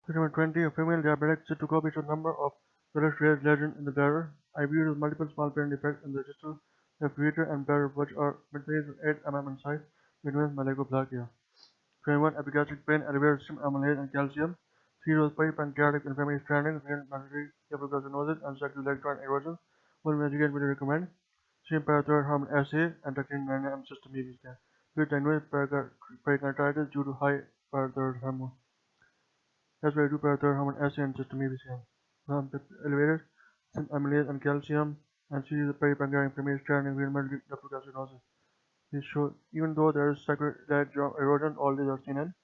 Question number 20. A female diabetic sits to copy to a number of illustrated legend in the bladder. I viewed with multiple small parent defects in the distal left ureter and bladder which are between 8 mm in size between malakoplakia. 21. Epigastric pain, elevated serum amylase and calcium. 3 was peripancreatic inflammatory stranding, renal mandatory hyperglycinosis, and secondary electron erosion. What investigate would you recommend? Serum parathyroid hormone assay and tracking 9 system EV scan. Which diagnosed pericarditis due to high parathyroid hormone. That's why I do parathyroid hormone assay and system EV scan. Elevated serum amylase and calcium, and C is the peripancreatic inflammatory stranding, renal mandatory hyperglycinosis. These show even though there is secondary erosion, all these are seen in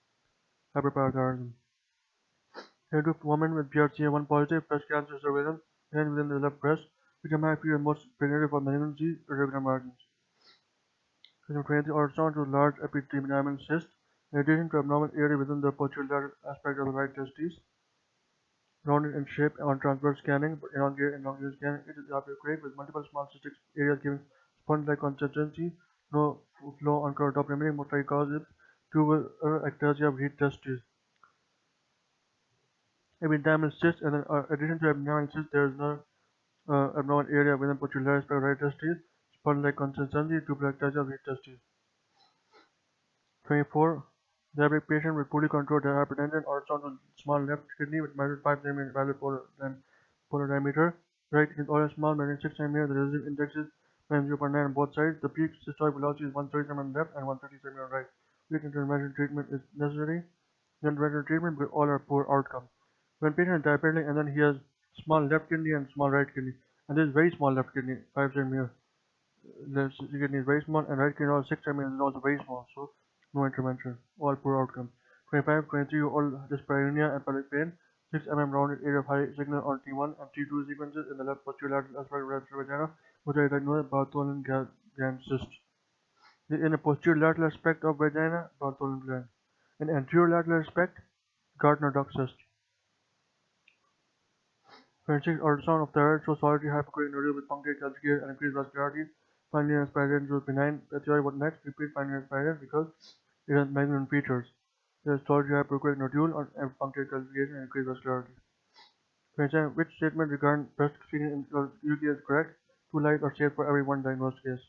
hyperparathyroidism. Here to women with BRCA1 positive breast cancer surveillance and within the left breast, which are might be the most predictive for malignancy, irregular margins. Question 23. Ultrasound to large epididymal cyst. In addition to abnormal area within the posterior aspect of the right testes, rounded in shape on transverse scanning, but elongated in longitudinal scanning, it is appropriate with multiple small cystic areas giving sponge-like consistency, no flow on top limiting motor causes, tubular ectasia of heat testes. Epididymal cyst, and in addition to abnormal cyst, there is no abnormal area within posterior aspect of right testes, sponge-like consistency, tubular ectasia of heat testes. 24. Diabetic patient with poorly controlled hypertension, ultrasound on small left kidney with measured 5 cm value polar diameter. Right is always small, measuring 6 cm. The residual index is 0.9 on both sides. The peak systolic velocity is 130 cm on left and 130 cm on right. Weak intervention treatment is necessary. Intervention treatment because all are poor outcome. When patient is diabetic and then he has small left kidney and small right kidney, and this is very small left kidney, 5 cm. Left kidney is very small and right kidney also 6 cm is also very small. So no intervention, all poor outcome. 25, 23, all dyspareunia and pelvic pain, 6 mm rounded area of high signal on T1 and T2 sequences in the left posterior lateral aspect of right vagina, which are diagnosed Bartholin gland cyst. In the posterior lateral aspect of vagina, Bartholin gland. In anterior lateral aspect, Gardner duct cyst. 26, ultrasound of thyroid shows solitary hypochoric nodule with punctate calcification and increased vascularity. Finally, aspiration shows benign thyroid. What next? Repeat finally aspiration because it has malignant features. There is solitary hypochoric nodule and punctate calcification and increased vascularity. 27. Which statement regarding breast screening in your UK is correct? 2 light are saved for every 1 diagnosed case.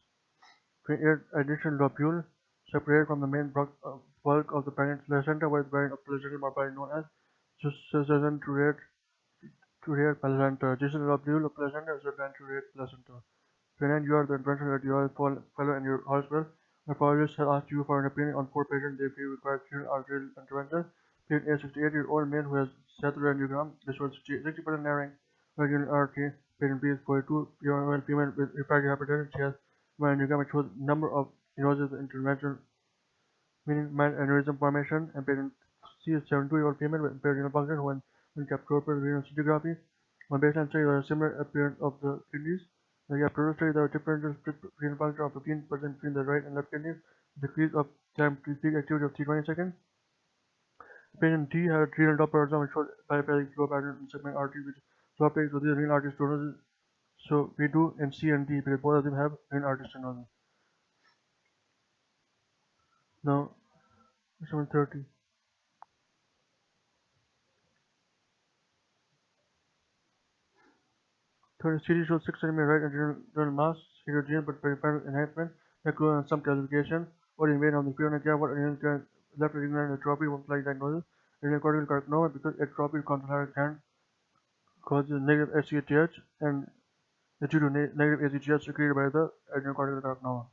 28. Additional lobule separated from the main bulk of the pregnant placenta by the variant of placental morphology known as succession-to-rate placenta. Additional lobule of placenta is a to-rate placenta. 29. You are the interventional radiology fellow in your hospital. A pathologist has asked you for an opinion on 4 patients they feel require renal arterial intervention. Patient A, 68-year-old male who has angiogram. This was 60% narrowing renal artery. Patient B is 42-year-old female with refractory hypertension. She has angiogram which shows number of stenosis intervention, meaning mild aneurysm formation. And patient C is 72-year-old female with impaired renal function who when kept proper renal scintigraphy. On baseline study, there is a similar appearance of the kidneys. The approach study, there are differential renal function of 15% between the right and left kidneys, decrease of time to peak activity of 320 seconds. Patient D had a renal Doppler ultrasound which showed bypassing flow pattern in segment arteries which topics with the renal artery stenosis. So we do in C and D because both of them have renal artery stenosis. Now, question 30. CD shows 6 cm right adrenal mass, heterogeneous but peripheral enhancement, occurring on some calcification, or invade on the perineal cavity, what adrenal left adrenal atrophy, one flag diagnosis, adrenal cortical carcinoma, because atrophy of contralateral gland causes negative ACTH and due to negative ACTH secreted by the adrenal cortical carcinoma.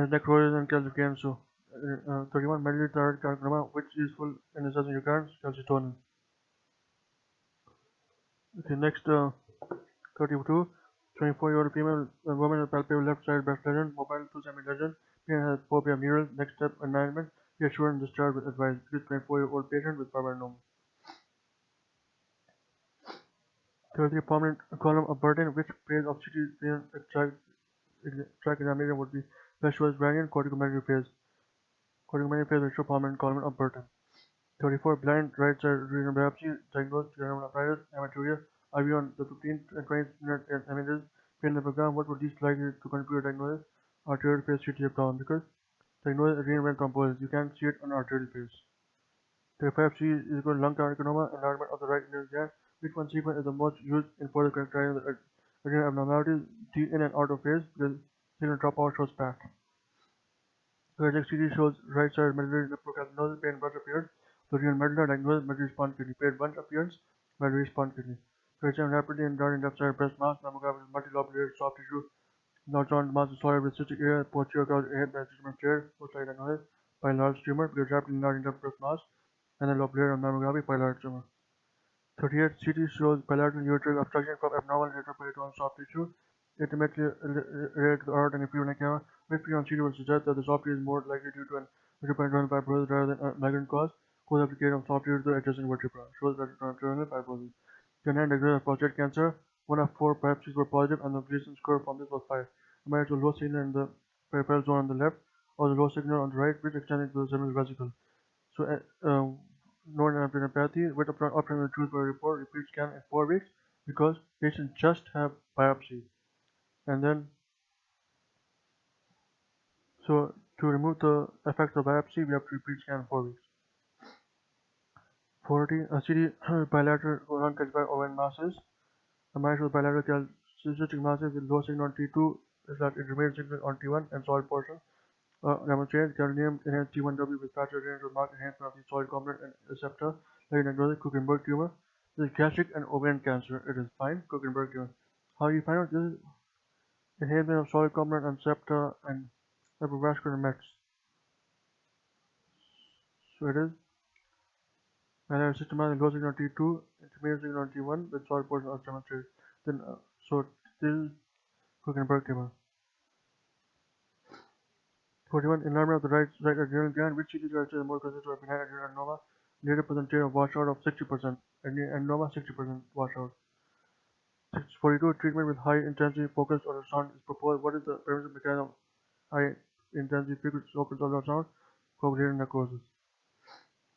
Necrosis and calcification. So, 31 medullary thyroid carcinoma, which is useful in assessing recurrence, calcitonin. Okay, next 32, 24-year-old female woman with palpable left side breast lesion, mobile 2 cm lesion, patient has phobia of needles, next step alignment, reassurance discharge with advice. This 24-year-old patient with fibrinomas. 33, prominent column of burden, which phase of CT tract examination would be best shows variant corticometric phase. Corticometric phase will show prominent column of burden. 34, blind right side renal biopsy, diagnosed glomerulonephritis, hematuria, IV on the 15 and 20 minute images, pain program. What would least likely to contribute to diagnosis? Arterial phase CT problem, because diagnosis renal vein thrombosis. You can't see it on arterial phase. The 5C is equal to lung carcinoma, enlargement of the right renal gland. Which one sequence is the most used in further characterizing the adrenal abnormalities? D in and out of phase, because signal dropout shows PAT. Where CD shows right side medullary nephrocarcinosis, pain once appears. The renal medulla diagnosis, medullary response kidney. Pain once appearance, medullary response kidney. Creation rapidly and down in left side breast mass, mammograph is multilobular soft tissue. Northbound mass is solid with cystic area, posterior cause ahead by system of chair, most likely diagnosis by large tumor, because rapidly enlarging left breast mass, and then lobular on mammography by large tumor. 38. CT shows bilateral ureteric obstruction from abnormal retroperitoneal soft tissue, intimately related to the aorta and inferior camera. Victory on CT would suggest that the soft tissue is more likely due to an retroperitoneal fibrosis rather than a migrant cause. Cause application of soft tissue to the adjacent vertebra shows retroperitoneal fibrosis. Genetic diagnosis of prostate cancer. 1 of 4 biopsies were positive, and the Gleason score from this was 5. Compared to low signal in the peripheral zone on the left, or the low signal on the right, which extended to the cervical vesicle. So, non-abdominopathy with optional choose for a report, repeat scan in 4 weeks, because patients just have biopsy. And then, so to remove the effects of biopsy, we have to repeat scan in 4 weeks. 40. CD bilateral non-calcified ovarian masses. The mass of bilateral calcystic masses with low signal on T2 is that it remains signal on T1 and solid portion. Demonstrates gadolinium enhanced T1W with faster range with marked enhancement of the solid component and receptor, like diagnosis Kuchenberg tumor. This is gastric and ovarian cancer. It is fine, Kuchenberg tumor. How you find out this is enhancement of solid component and receptor and hypervascular mets. So it is systematic low signal T2, intermediate signal on T1 with solid portion of demonstrated. Then so this is Kuchenberg tumor. 41. Enlargement of the right adrenal gland, which CT is more consistent with benign adrenal adenoma. Later presentation of washout of 60%. Adenoma 60% washout. 42. Treatment with high intensity focused ultrasound is proposed. What is the preventive mechanism of high intensity focused ultrasound? Cochlear necrosis.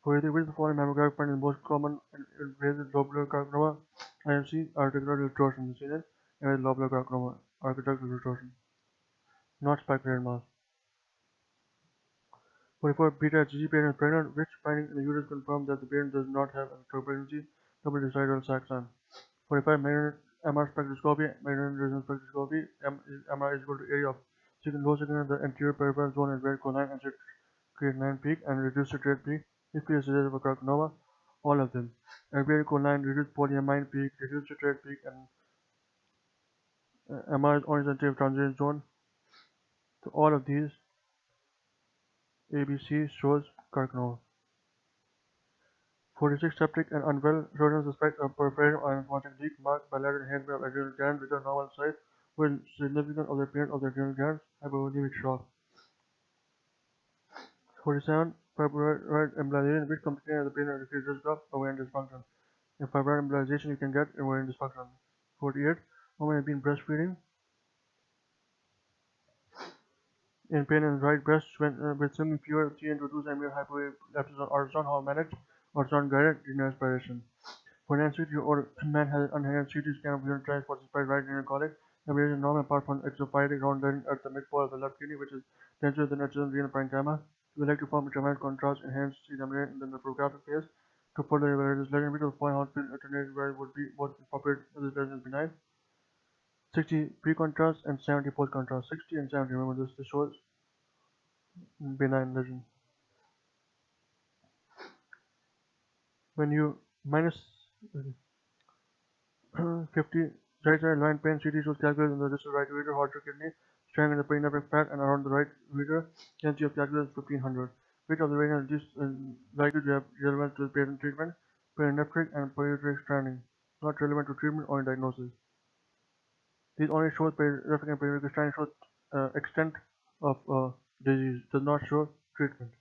43. Which of the following mammographic findings is most common in invasive lobular carcinoma? IMC, articular distortion, and lobular carcinoma, articular distortion, not speculated mass. 44. Beta HCG parent is pregnant. Which finding in the uterus confirms that the parent does not have a pregnancy? Double decidual sac sign. 45. MR spectroscopy, magnetron resonance spectroscopy. MR is equal to area of low signal in the anterior peripheral zone and red choline and creatinine peak and reduced citrate peak. If it is suggestive of carcinoma, all of them. Red choline, reduced polyamine peak, reduced citrate peak, and MR is only sensitive transition zone. So all of these ABC shows carcinoma. 46. Septic and unwell. Surgeons suspect a perforated or anastomotic leak marked by lateral enhancement of adrenal glands which are normal size with significant of the appearance of the adrenal glands, hypovolemic shock. 47. Fibroid embolization, which complicates the pain and decreased risk of ovarian dysfunction. In fibroid embolization, you can get ovarian dysfunction. 48. Women have been breastfeeding. In pain in right breast with swimming fever, 3 into 2 cm hypolepsis on ultrasound, how managed? Ultrasound guided renal aspiration. For an 60-year-old man has an unenhanced CT scan of urinary tract for suspected right renal colic. Navigation is normal apart from exophytic round lesion at the midpoint of the left kidney, which is denser than adjacent renal parenchyma. We like to form a traumatic contrast enhanced examination in the nephropathic phase. To further evaluate this lesion, which of the following hospital alternative where would be most appropriate if this lesion is benign? 60 pre-contrast and 70 post-contrast. 60 and 70, remember this shows benign lesion. When you minus 50 right side line pain, CT shows calculus in the distal right ureter, holter kidney, strang in the perinephric fat, and around the right ureter. Density of calculus 1500. Which of the variants is likely to have relevance to the patient treatment? Perinephric and periuteric stranding. Not relevant to treatment or in diagnosis. These only show perinephric and periuteric stranding shows extent of disease, does not show treatment.